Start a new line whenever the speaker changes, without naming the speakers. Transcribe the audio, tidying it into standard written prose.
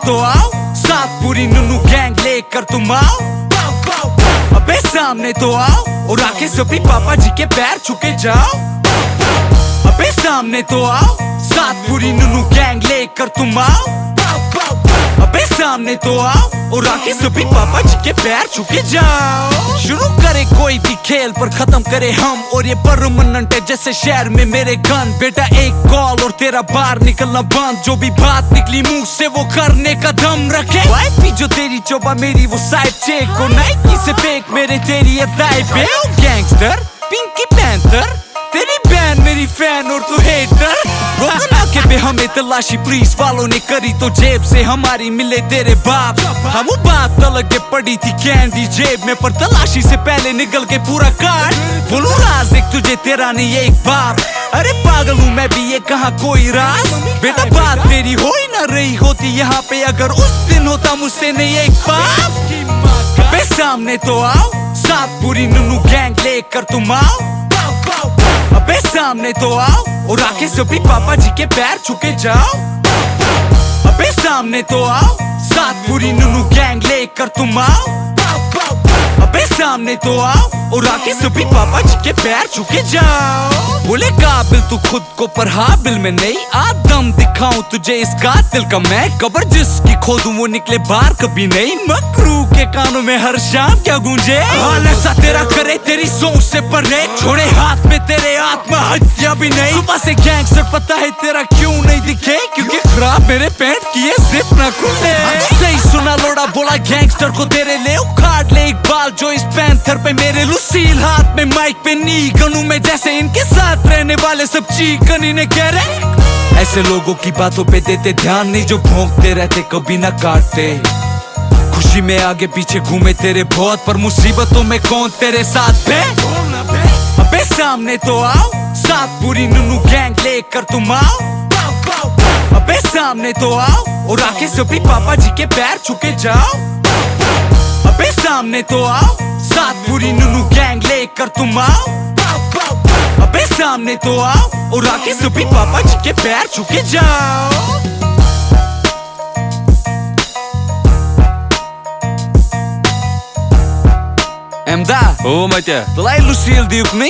तो आओ, साथ पूरी नुनू गैंग लेकर तुम आओ। अबे सामने तो आओ और आके सभी पापा जी के पैर छुके जाओ। अबे सामने तो आओ, साथ पूरी नुनू गैंग लेकर तुम आओ। अबे सामने तो आओ और आके सभी पापा जी के पैर छुके जाओ। शुरू करे कोई भी खेल पर खत्म करे हम, और ये परमानेंट है जैसे शहर में मेरे गन। बेटा एक कॉल और तेरा बाहर निकलना बंद, जो भी बात निकली मुंह से वो करने का दम रखे। वाइफी जो तेरी चोबा मेरी वो साइड चेक, और नाइकी से फेक मेरे तेरी अदाई पे। गैंगस्टर पिंकी पैंथर तेरी बहन मेरी फैन और तू हेटर। रोकना के बे हमें तलाशी पुलिस वालों ने करी तो जेब से हमारी मिले तेरे बाप। हम वो बात अलग के पड़ी थी कैंडी जेब में, पर तलाशी से पहले निकल के पूरा कार्ड। बोलूं राज एक तुझे तेरा नहीं एक बाप, अरे पागल हूँ मैं भी ये कहाँ कोई राज। बेटा बात तेरी हो ही ना रही होती यहाँ पे अगर उस दिन होता मुझसे नहीं एक बाप। अबे सामने तो आओ, साथ पूरी नुनू गैंग लेकर तुम आओ। अबे सामने तो आओ और आके सभी पापा जी के पैर छुके जाओ। अबे सामने तो आओ, साथ पूरी नुनू गैंग लेकर तुम आओ। अबे सामने तो आओ और आके सभी पापा जी के पैर छुके जाओ। बोले काबिल तू खुद को पर हाबिल में नहीं, आदम दिखाऊं तुझे इस कातिल का मैं। कब्र जिसकी खोदूं वो निकले बाहर कभी नहीं, मकरू के कानों में हर शाम क्या गूंजे। हाल ऐसा तेरा करे तेरी सोच से परे, छोड़े हाथ में तेरे आत्महत्या भी नहीं। सुबह से गैंगस्टर पता है तेरा क्यों नहीं दिखे, क्योंकि खराब मेरे पैंट की जिप ना खुले। सही सुना लोड़ा बोला गैंगस्टर को तेरे ले उखाड़ ले एक बाल जो इस पैंथर पे मेरे लुसील हाथ में माइक पे नी गनू में, जैसे इनके साथ रहने वाले सब चीकन इन्हें कह रहे। ऐसे लोगों की बातों पे देते ध्यान नहीं जो भौंकते रहते कभी ना काटते। खुशी में आगे पीछे घूमे तेरे बहुत, पर मुसीबतों में कौन तेरे साथ है। अबे सामने तो आओ, साथ पूरी नुनू गैंग लेकर तुम आओ। अबे सामने तो आओ और आके सभी पापा जी के पैर छुके जाओ। अबे सामने तो आओ, साथ पूरी नुनू गैंग लेकर तुम आओ। अबे सामने तो आओ और आके सभी पापा जी के पैर छुके जाओ। Emda,
Oo, Matya.
Dolaylı Lucille diyor ne?